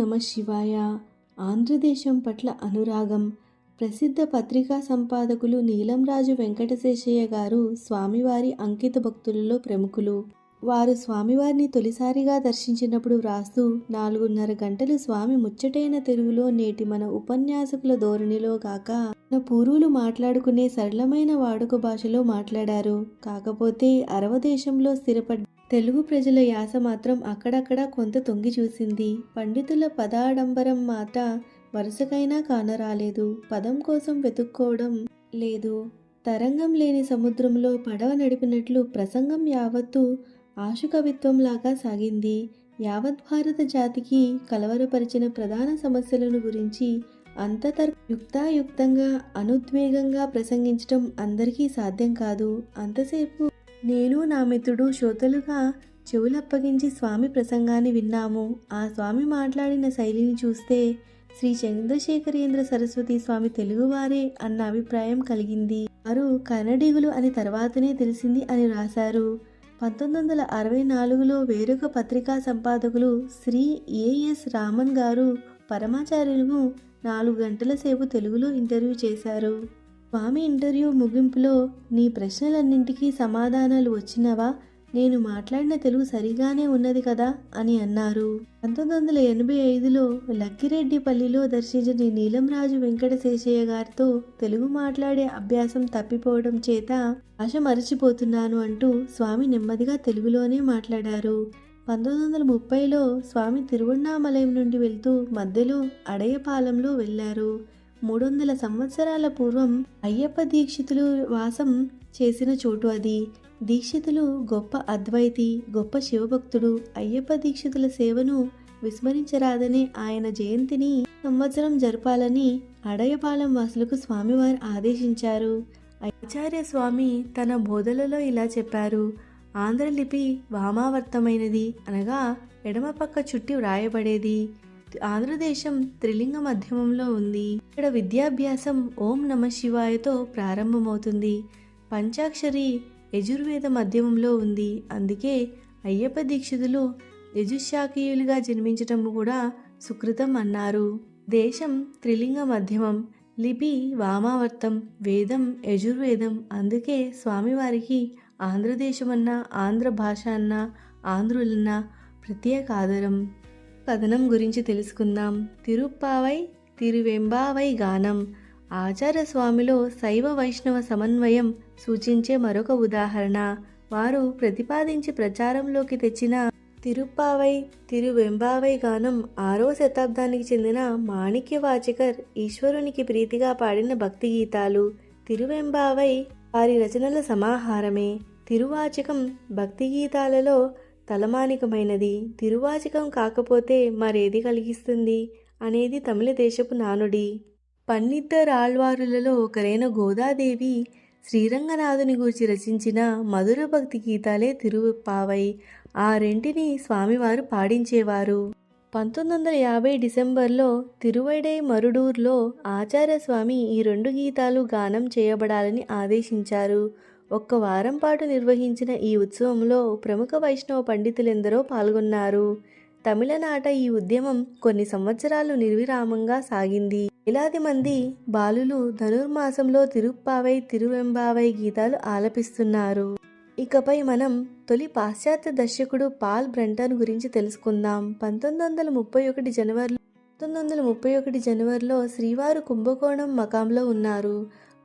నమ శివాయ. ఆంధ్రదేశం పట్ల అనురాగం. ప్రసిద్ధ పత్రికా సంపాదకులు నీలంరాజు వెంకటశేషయ్య గారు స్వామివారి అంకిత భక్తులలో ప్రముఖులు. వారు స్వామివారిని తొలిసారిగా దర్శించినప్పుడు వ్రాస్తూ 4:30 గంటలు స్వామి ముచ్చటైన తెలుగులో నేటి మన ఉపన్యాసకుల ధోరణిలో కాక మన పూర్వులు మాట్లాడుకునే సరళమైన వాడుక భాషలో మాట్లాడారు. కాకపోతే అరవ దేశంలో స్థిరపడ్డ తెలుగు ప్రజల యాస మాత్రం అక్కడక్కడ కొంత తొంగి చూసింది. పండితుల పదాడంబరం మాట వరుసకైనా కానరాలేదు. పదం కోసం వెతుక్కోవడం లేదు. తరంగం లేని సముద్రంలో పడవ నడిపినట్లు ప్రసంగం యావత్తు ఆశుకవిత్వంలాగా సాగింది. యావత్ భారత జాతికి కలవరపరిచిన ప్రధాన సమస్యలను గురించి యుక్తాయుక్తంగా అనుద్వేగంగా ప్రసంగించడం అందరికీ సాధ్యం కాదు. అంతసేపు నేను నా మిత్రుడు శ్రోతలుగా చెవులప్పగించి స్వామి ప్రసంగాన్ని విన్నాము. ఆ స్వామి మాట్లాడిన శైలిని చూస్తే శ్రీ చంద్రశేఖరేంద్ర సరస్వతి స్వామి తెలుగువారే అన్న అభిప్రాయం కలిగింది. వారు కన్నడిగులు అని తర్వాతనే తెలిసింది అని రాశారు. 1964లో వేరొక పత్రికా సంపాదకులు శ్రీ ఏఎస్ రామన్ గారు పరమాచార్యులను 4 గంటల సేపు తెలుగులో ఇంటర్వ్యూ చేశారు. స్వామి ఇంటర్వ్యూ ముగింపులో నీ ప్రశ్నలన్నింటికీ సమాధానాలు వచ్చినవా? నేను మాట్లాడిన తెలుగు సరిగానే ఉన్నది కదా అని అన్నారు. 1985లో లక్కిరెడ్డిపల్లిలో దర్శించిన నీలంరాజు వెంకటశేషయ్య గారితో తెలుగు మాట్లాడే అభ్యాసం తప్పిపోవడం చేత భాష మరచిపోతున్నాను అంటూ స్వామి నెమ్మదిగా తెలుగులోనే మాట్లాడారు. 1930లో స్వామి తిరువణ్ణామలై నుండి వెళ్తూ మధ్యలో అడయపాలెంలో వెళ్లారు. 300 సంవత్సరాల పూర్వం అయ్యప్ప దీక్షితులు వాసం చేసిన చోటు అది. దీక్షితులు గొప్ప అద్వైతి, గొప్ప శివభక్తుడు. అయ్యప్ప దీక్షితుల సేవను విస్మరించరాదని ఆయన జయంతిని సంవత్సరం జరపాలని అడయపాలెం వాసులకు స్వామివారు ఆదేశించారు. ఆచార్య స్వామి తన బోధలలో ఇలా చెప్పారు. ఆంధ్రలిపి వామావర్తమైనది, అనగా ఎడమ పక్క చుట్టి వ్రాయబడేది. ఆంధ్రదేశం త్రిలింగ మధ్యమంలో ఉంది. ఇక్కడ విద్యాభ్యాసం ఓం నమ శివాయతో ప్రారంభమవుతుంది. పంచాక్షరి యజుర్వేద మధ్యమంలో ఉంది. అందుకే అయ్యప్ప దీక్షితులు యజుశాఖీయులుగా జన్మించటం కూడా సుకృతం అన్నారు. దేశం త్రిలింగ మధ్యమం, లిపి వామావర్తం, వేదం యజుర్వేదం. అందుకే స్వామివారికి ఆంధ్రదేశమన్నా, ఆంధ్ర భాష అన్నా, ఆంధ్రులన్నా ప్రత్యేక ఆదరం. కథనం గురించి తెలుసుకుందాం. తిరుప్పావై తిరువెంబావై గానం ఆచార్య స్వామిలో శైవ వైష్ణవ సమన్వయం సూచించే మరొక ఉదాహరణ. వారు ప్రతిపాదించి ప్రచారంలోకి తెచ్చిన తిరుప్పావై తిరువెంబావై గానం 6వ శతాబ్దానికి చెందిన మాణిక్యవాచకర్ ఈశ్వరునికి ప్రీతిగా పాడిన భక్తి గీతాలు. తిరువెంబావై వారి రచనల సమాహారమే. తిరువాచకం భక్తి గీతాలలో తలమానికమైనది. తిరువాచకం కాకపోతే మరేది కలిగిస్తుంది అనేది తమిళ దేశపు నానుడి. పన్నిద్దరాళ్వారులలో ఒకరైన గోదాదేవి శ్రీరంగనాథుని గూర్చి రచించిన మధుర భక్తి గీతాలే తిరుప్పావై. ఆ రెంటిని స్వామివారు పాడించేవారు. 1950 డిసెంబర్లో తిరువైడై మరుడూర్లో ఆచార్య స్వామి ఈ 2 గీతాలు గానం చేయబడాలని ఆదేశించారు. 1 వారం పాటు నిర్వహించిన ఈ ఉత్సవంలో ప్రముఖ వైష్ణవ పండితులెందరో పాల్గొన్నారు. తమిళనాట ఈ ఉద్యమం కొన్ని సంవత్సరాలు నిర్విరామంగా సాగింది. వేలాది మంది బాలులు ధనుర్మాసంలో తిరుప్పావై తిరువెంబావై గీతాలు ఆలపిస్తున్నారు. ఇకపై మనం తొలి పాశ్చాత్య దర్శకుడు పాల్ బ్రంటన్ గురించి తెలుసుకుందాం. 1931 జనవరిలో శ్రీవారు కుంభకోణం మకాంలో ఉన్నారు.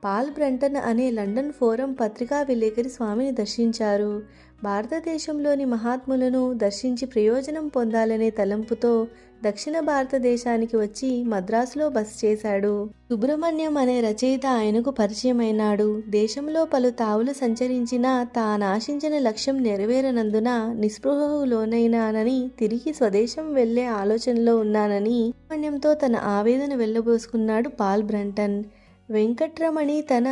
పాల్ బ్రంటన్ అనే లండన్ ఫోరం పత్రికా విలేకరి స్వామిని దర్శించారు. భారతదేశంలోని మహాత్ములను దర్శించి ప్రయోజనం పొందాలనే తలంపుతో దక్షిణ భారతదేశానికి వచ్చి మద్రాసులో బస చేశాడు. సుబ్రహ్మణ్యం అనే రచయిత ఆయనకు పరిచయమైనాడు. దేశంలో పలు తావులు సంచరించినా తానాశించిన లక్ష్యం నెరవేరనందున నిస్పృహకు లోనైనానని, తిరిగి స్వదేశం వెళ్లే ఆలోచనలో ఉన్నానని సుబ్రహ్మణ్యంతో తన ఆవేదన వెళ్లబోసుకున్నాడు పాల్ బ్రంటన్. వెంకట్రమణి తన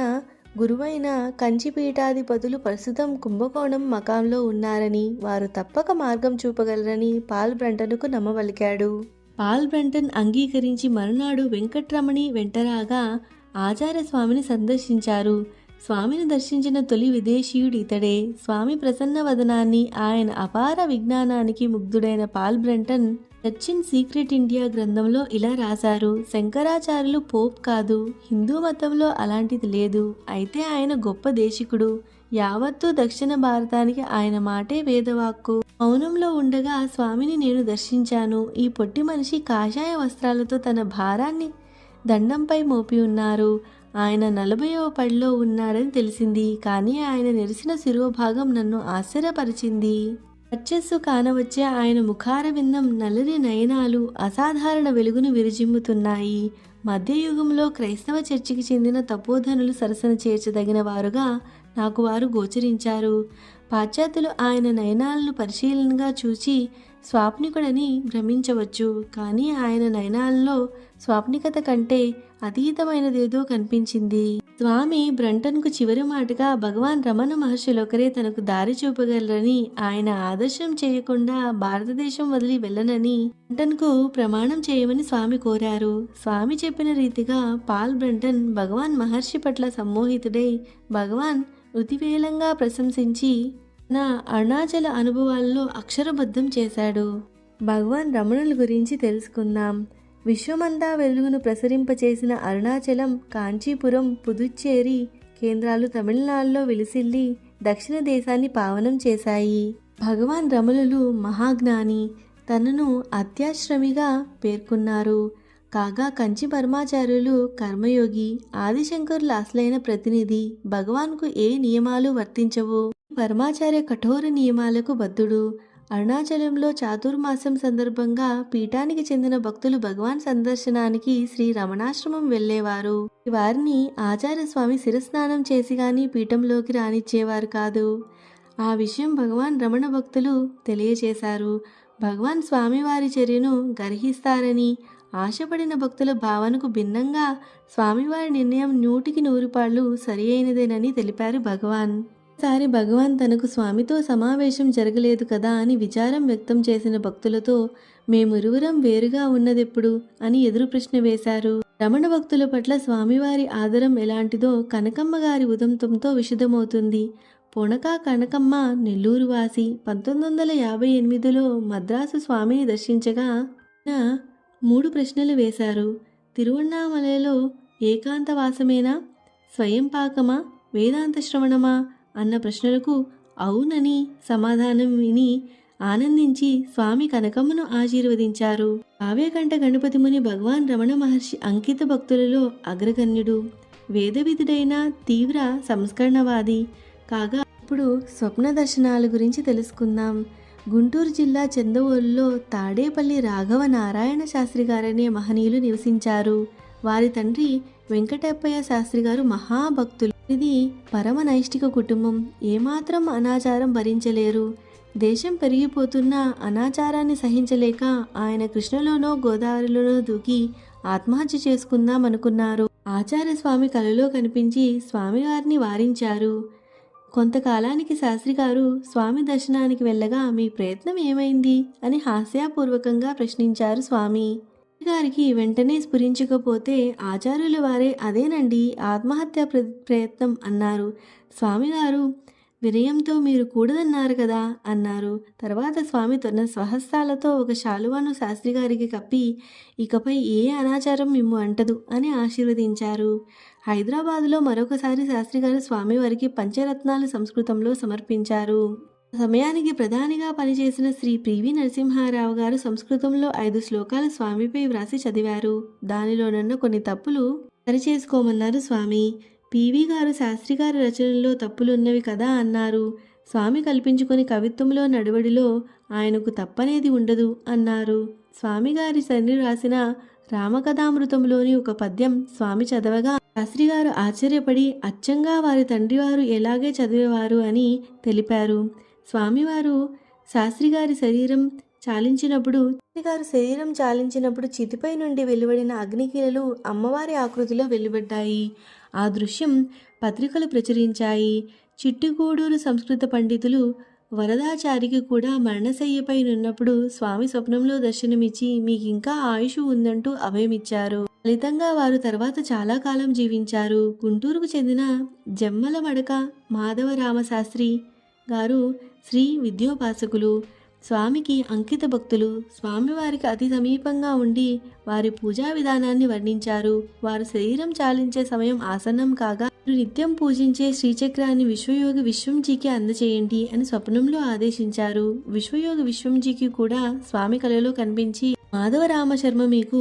గురువైన కంచిపీఠాధిపతులు ప్రస్తుతం కుంభకోణం మకాంలో ఉన్నారని, వారు తప్పక మార్గం చూపగలరని పాల్ బ్రంటన్కు నమ్మవలికాడు. పాల్ బ్రంటన్ అంగీకరించి మరునాడు వెంకట్రమణి వెంటరాగా ఆచార్య స్వామిని సందర్శించారు. స్వామిని దర్శించిన తొలి విదేశీయుడు ఇతడే. స్వామి ప్రసన్న వదనాన్ని, ఆయన అపార విజ్ఞానానికి ముగ్ధుడైన Paul Brunton search in secret India గ్రంథంలో ఇలా రాశారు: శంకరాచార్యులు పోప్ కాదు, హిందూ మతంలో అలాంటిది లేదు. అయితే ఆయన గొప్ప దేశికుడు. యావత్తు దక్షిణ భారతానికి ఆయన మాటే వేదవాక్కు. మౌనంలో ఉండగా స్వామిని నేను దర్శించాను. ఈ పొట్టి మనిషి కాషాయ వస్త్రాలతో తన భారాన్ని దండంపై మోపి ఉన్నారు. ఆయన 40వ పడిలో ఉన్నాడని తెలిసింది. కానీ ఆయన నెరిసిన శిరోభాగం నన్ను ఆశ్చర్యపరిచింది. వర్చస్సు కానవచ్చే ఆయన ముఖార విందం, నల్లని నయనాలు అసాధారణ వెలుగును విరజిమ్ముతున్నాయి. మధ్యయుగంలో క్రైస్తవ చర్చికి చెందిన తపోధనులు సరసన చేర్చదగిన వారుగా నాకు వారు గోచరించారు. పాశ్చాత్యులు ఆయన నయనాలను పరిశీలనగా చూచి స్వాప్నికుడని భ్రమించవచ్చు. కానీ ఆయన నయనాల్లో స్వాప్నికత కంటే అతీతమైనదేదో కనిపించింది. స్వామి బ్రంటన్కు చివరి మాటగా భగవాన్ రమణ మహర్షులొకరే తనకు దారి చూపగలరని, ఆయన ఆదర్శం చేయకుండా భారతదేశం వదిలి వెళ్ళనని బ్రంటన్కు ప్రమాణం చేయమని స్వామి కోరారు. స్వామి చెప్పిన రీతిగా పాల్ బ్రంటన్ భగవాన్ మహర్షి పట్ల సమ్మోహితుడై భగవాన్ ఉతివేలంగా ప్రశంసించి నా అరుణాచల అనుభవాల్లో అక్షరబద్ధం చేశాడు. భగవాన్ రమణుల గురించి తెలుసుకుందాం. విశ్వమంతా వెలుగును ప్రసరింపచేసిన అరుణాచలం, కాంచీపురం, పుదుచ్చేరి కేంద్రాలు తమిళనాడులో విలిసిల్లి దక్షిణ దేశాన్ని పావనం చేశాయి. భగవాన్ రమణులు మహాజ్ఞాని, తనను అత్యాశ్రమిగా పేర్కొన్నారు. కాగా కంచి పరమాచార్యులు కర్మయోగి, ఆదిశంకరుల అసలైన ప్రతినిధి. భగవాన్కు ఏ నియమాలు వర్తించవు. పరమాచార్య కఠోర నియమాలకు బద్ధుడు. అరుణాచలంలో చాతుర్మాసం సందర్భంగా పీఠానికి చెందిన భక్తులు భగవాన్ సందర్శనానికి శ్రీ రమణాశ్రమం వెళ్లేవారు. వారిని ఆచార్య స్వామి శిరస్నానం చేసి గాని పీఠంలోకి రానిచ్చేవారు కాదు. ఆ విషయం భగవాన్ రమణ భక్తులు తెలియచేశారు. భగవాన్ స్వామివారి చర్యను గర్హిస్తారని, ఆశపడిన భక్తుల భావనకు భిన్నంగా స్వామివారి నిర్ణయం 100కి 100 పాళ్ళు సరి అయినదేనని తెలిపారు భగవాన్. ఒకసారి భగవాన్ తనకు స్వామితో సమావేశం జరగలేదు కదా అని విచారం వ్యక్తం చేసిన భక్తులతో మేమిరువురం వేరుగా ఉన్నదెప్పుడు అని ఎదురు ప్రశ్న వేశారు. రమణ భక్తుల పట్ల స్వామివారి ఆదరం ఎలాంటిదో కనకమ్మ గారి ఉదంతంతో విశదమవుతుంది. పొనక కనకమ్మ నెల్లూరు వాసి. 1958లో మద్రాసు స్వామిని దర్శించగా 3 ప్రశ్నలు వేశారు. తిరువణ్ణామలలో ఏకాంతవాసమేనా, స్వయం పాకమా, వేదాంత శ్రవణమా అన్న ప్రశ్నలకు అవునని సమాధానం విని ఆనందించి స్వామి కనకమ్మను ఆశీర్వదించారు. కావ్యకంఠ గణపతి ముని భగవాన్ రమణ మహర్షి అంకిత భక్తులలో అగ్రగణ్యుడు. వేదవిధుడైన తీవ్ర సంస్కరణవాది. కాగా ఇప్పుడు స్వప్న దర్శనాల గురించి తెలుసుకుందాం. గుంటూరు జిల్లా చందవోలులో తాడేపల్లి రాఘవ నారాయణ శాస్త్రి గారనే మహనీయులు నివసించారు. వారి తండ్రి వెంకటప్పయ్య శాస్త్రి గారు మహాభక్తులు. ఇది పరమ నైష్టిక కుటుంబం. ఏమాత్రం అనాచారం భరించలేరు. దేశం పెరిగిపోతున్న అనాచారాన్ని సహించలేక ఆయన కృష్ణలోనో గోదావరిలోనో దూకి ఆత్మహత్య చేసుకుందాం అనుకున్నారు. ఆచార్య స్వామి కలలో కనిపించి స్వామివారిని వారించారు. కొంతకాలానికి శాస్త్రి గారు స్వామి దర్శనానికి వెళ్ళగా మీ ప్రయత్నం ఏమైంది అని హాస్యపూర్వకంగా ప్రశ్నించారు స్వామి. గారికి వెంటనే స్ఫురించకపోతే ఆచార్యుల వారే అదేనండి ఆత్మహత్య ప్రయత్నం అన్నారు. స్వామిగారు వినయంతో మీరు కూడదన్నారు కదా అన్నారు. తర్వాత స్వామి తన స్వహస్తాలతో ఒక శాలువాను శాస్త్రి గారికి కప్పి ఇకపై ఏ అనాచారం మిమ్ము అంటదు అని ఆశీర్వదించారు. హైదరాబాదులో మరొకసారి శాస్త్రి గారు స్వామివారికి పంచరత్నాలు సంస్కృతంలో సమర్పించారు. సమయానికి ప్రధానిగా పనిచేసిన శ్రీ పివి నరసింహారావు గారు సంస్కృతంలో 5 శ్లోకాలు స్వామిపై వ్రాసి చదివారు. దానిలోనున్న కొన్ని తప్పులు సరిచేసుకోమన్నారు స్వామి. పివి గారు శాస్త్రి గారి రచనల్లో తప్పులున్నవి కదా అన్నారు. స్వామి కల్పించుకొని కవిత్వంలో నడువడిలో ఆయనకు తప్పనేది ఉండదు అన్నారు. స్వామిగారి తండ్రి రాసిన రామకథామృతంలోని ఒక పద్యం స్వామి చదవగా శాస్త్రి గారు ఆశ్చర్యపడి అచ్చంగా వారి తండ్రి వారు ఎలాగే చదివేవారు అని తెలిపారు. స్వామివారు శాస్త్రిగారి శరీరం చాలించినప్పుడు చితిపై నుండి వెలువడిన అగ్నికీలలు అమ్మవారి ఆకృతిలో వెలువడ్డాయి. ఆ దృశ్యం పత్రికలు ప్రచురించాయి. చిట్టుగూడూరు సంస్కృత పండితులు వరదాచారికి కూడా మరణశయ్యపై నున్నప్పుడు స్వామి స్వప్నంలో దర్శనమిచ్చి మీకింకా ఆయుష్ ఉందంటూ అభయమిచ్చారు. ఫలితంగా వారు తర్వాత చాలా కాలం జీవించారు. గుంటూరుకు చెందిన జమ్మల మడక మాధవరామశాస్త్రి గారు శ్రీ విద్యోపాసకులు. స్వామికి అంకిత భక్తులు. స్వామివారికి అతి సమీపంగా ఉండి వారి పూజా విధానాన్ని వర్ణించారు. వారు శరీరం చాలించే సమయం ఆసన్నం కాగా మీరు నిత్యం పూజించే శ్రీచక్రాన్ని విశ్వయోగి విశ్వంజీకి అందచేయండి అని స్వప్నంలో ఆదేశించారు. విశ్వయోగి విశ్వంజీకి కూడా స్వామి కలలో కనిపించి మాధవరామశర్మ మీకు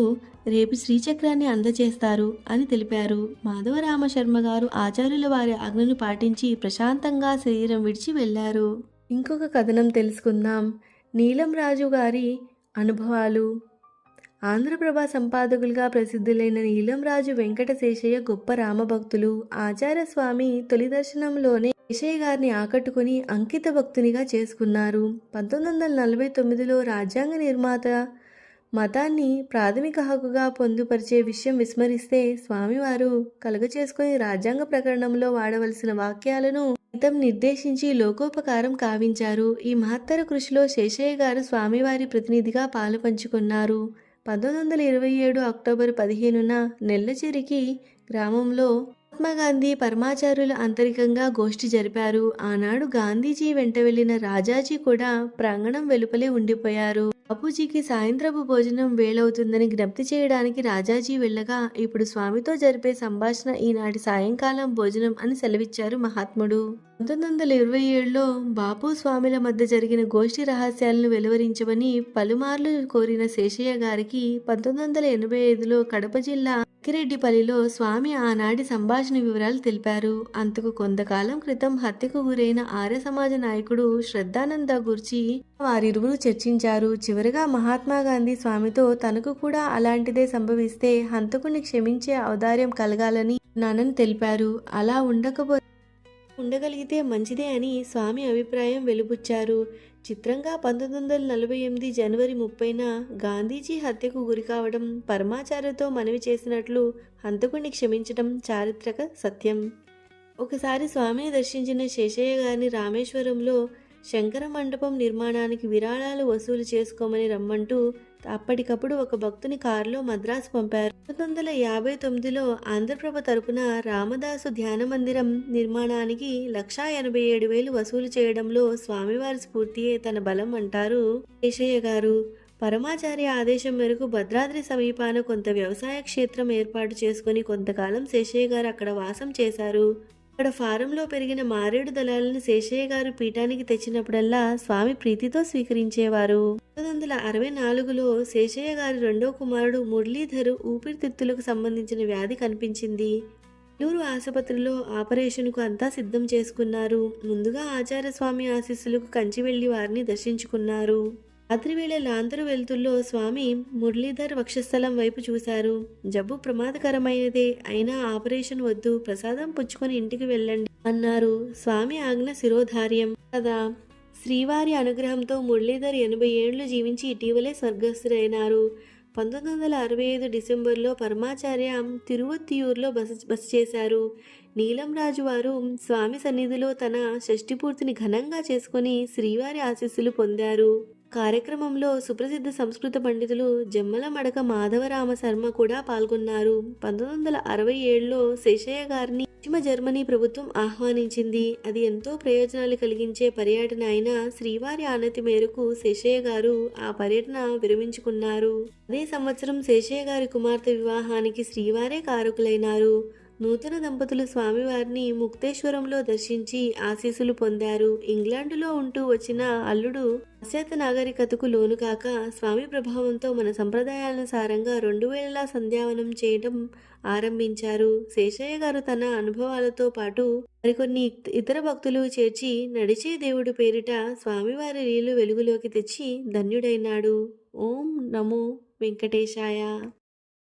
రేపు శ్రీచక్రాన్ని అందచేస్తారు అని తెలిపారు. మాధవరామశర్మ గారు ఆచార్యుల వారి ఆజ్ఞను పాటించి ప్రశాంతంగా శరీరం విడిచి వెళ్లారు. ఇంకొక కథనం తెలుసుకుందాం. నీలం రాజు గారి అనుభవాలు. ఆంధ్రప్రభ సంపాదకులుగా ప్రసిద్ధులైన నీలంరాజు వెంకట శేషయ్య గొప్ప రామభక్తులు. ఆచార్యస్వామి తొలి దర్శనంలోనే శేషయ్య గారిని ఆకట్టుకుని అంకిత భక్తునిగా చేసుకున్నారు. 1949లో రాజ్యాంగ నిర్మాత మతాన్ని ప్రాథమిక హక్కుగా పొందుపరిచే విషయం విస్మరిస్తే స్వామివారు కలుగచేసుకుని రాజ్యాంగ ప్రకరణంలో వాడవలసిన వాక్యాలను సైతం నిర్దేశించి లోకోపకారం కావించారు. ఈ మహత్తర కృషిలో శేషయ్య గారు స్వామివారి ప్రతినిధిగా పాలుపంచుకున్నారు. 1927 అక్టోబర్ 15న నెల్లచెరికి గ్రామంలో మహాత్మాగాంధీ పరమాచార్యుల అంతరికంగా గోష్ఠి జరిపారు. ఆనాడు గాంధీజీ వెంట వెళ్లిన రాజాజీ కూడా ప్రాంగణం వెలుపలే ఉండిపోయారు. బాపూజీకి సాయంత్రపు భోజనం వేళవుతుందని జ్ఞప్తి చేయడానికి రాజాజీ వెళ్ళగా ఇప్పుడు స్వామితో జరిపే సంభాషణ ఈనాటి సాయంకాలం భోజనం అని సెలవిచ్చారు మహాత్ముడు. 1927లో బాపు స్వామిల మధ్య జరిగిన గోష్ఠి రహస్యాలను వెలువరించమని పలుమార్లు కోరిన శేషయ్య గారికి 1985లో కడప జిల్లా అక్కిరెడ్డిపల్లిలో స్వామి ఆనాటి సంభాషణ వివరాలు తెలిపారు. అంతకు కొంతకాలం క్రితం హత్యకు గురైన ఆర్య సమాజ నాయకుడు శ్రద్ధానంద గురించి వారిరువురు చర్చించారు. చివరగా మహాత్మాగాంధీ స్వామితో తనకు కూడా అలాంటిదే సంభవిస్తే హంతకుని క్షమించే ఔదార్యం కలగాలని నానని తెలిపారు. అలా ఉండగలిగితే మంచిదే అని స్వామి అభిప్రాయం వెలుబుచ్చారు. చిత్రంగా 1948 జనవరి 30న గాంధీజీ హత్యకు గురికావడం, పరమాచార్యతో మనవి చేసినట్లు హంతకుడిని క్షమించడం చారిత్రక సత్యం. ఒకసారి స్వామిని దర్శించిన శేషయ్య గారిని రామేశ్వరంలో శంకర మండపం నిర్మాణానికి విరాళాలు వసూలు చేసుకోమని రమ్మంటూ అప్పటికప్పుడు ఒక భక్తుని కారులో మద్రాసు పంపారు. 1959లో ఆంధ్రప్రభ తరపున రామదాసు ధ్యాన మందిరం నిర్మాణానికి 1,87,000 వసూలు చేయడంలో స్వామివారి స్ఫూర్తియే తన బలం అంటారు శేషయ్య గారు. పరమాచార్య ఆదేశం మేరకు భద్రాద్రి సమీపాన కొంత వ్యవసాయ క్షేత్రం ఏర్పాటు చేసుకుని కొంతకాలం శేషయ్య గారు అక్కడ వాసం చేశారు. అక్కడ ఫారంలో పెరిగిన మారేడు దళాలను శేషయ్య గారు పీఠానికి తెచ్చినప్పుడల్లా స్వామి ప్రీతితో స్వీకరించేవారు. 1964లో శేషయ్య గారి రెండో కుమారుడు మురళీధర్ ఊపిరితిత్తులకు సంబంధించిన వ్యాధి కనిపించింది. నెల్లూరు ఆసుపత్రిలో ఆపరేషన్కు అంతా సిద్ధం చేసుకున్నారు. ముందుగా ఆచార్య స్వామి ఆశీస్సులకు కంచి వెళ్లి వారిని దర్శించుకున్నారు. రాత్రివేళ లాంతరు వెలుతుల్లో స్వామి మురళీధర్ వక్షస్థలం వైపు చూశారు. జబ్బు ప్రమాదకరమైనదే, అయినా ఆపరేషన్ వద్దు, ప్రసాదం పుచ్చుకొని ఇంటికి వెళ్ళండి అన్నారు. స్వామి ఆజ్ఞ శిరోధార్యం కదా. శ్రీవారి అనుగ్రహంతో మురళీధర్ 80 ఏళ్లు జీవించి ఇటీవలే స్వర్గస్థులైనారు. 1965 డిసెంబర్లో పరమాచార్య తిరువత్తియూరులో బస చేశారు. నీలం రాజు వారు స్వామి సన్నిధిలో తన షష్ఠిపూర్తిని ఘనంగా చేసుకుని శ్రీవారి ఆశీస్సులు పొందారు. కార్యక్రమంలో సుప్రసిద్ధ సంస్కృత పండితులు జమ్మల మడక మాధవరామ శర్మ కూడా పాల్గొన్నారు. 1967లో శేషయ్య గారిని పశ్చిమ జర్మనీ ప్రభుత్వం ఆహ్వానించింది. అది ఎంతో ప్రయోజనాలు కలిగించే పర్యటన అయినా శ్రీవారి ఆనతి మేరకు శేషయ్య గారు ఆ పర్యటన విరమించుకున్నారు. అదే సంవత్సరం శేషయ్య గారి కుమార్తె వివాహానికి శ్రీవారే కారకులైనారు. నూతన దంపతులు స్వామివారిని ముక్తేశ్వరంలో దర్శించి ఆశీస్సులు పొందారు. ఇంగ్లాండులో ఉంటూ వచ్చిన అల్లుడు పాశ్చాత్య నాగరికతకు లోను కాక స్వామి ప్రభావంతో మన సంప్రదాయానుసారంగా 2000లా సంధ్యావనం చేయడం ఆరంభించారు. శేషయ్య గారు తన అనుభవాలతో పాటు మరికొన్ని ఇతర భక్తులు చేర్చి నడిచే దేవుడు పేరిట స్వామివారి లీలు వెలుగులోకి తెచ్చి ధన్యుడైనాడు. ఓం నమో వెంకటేశాయ.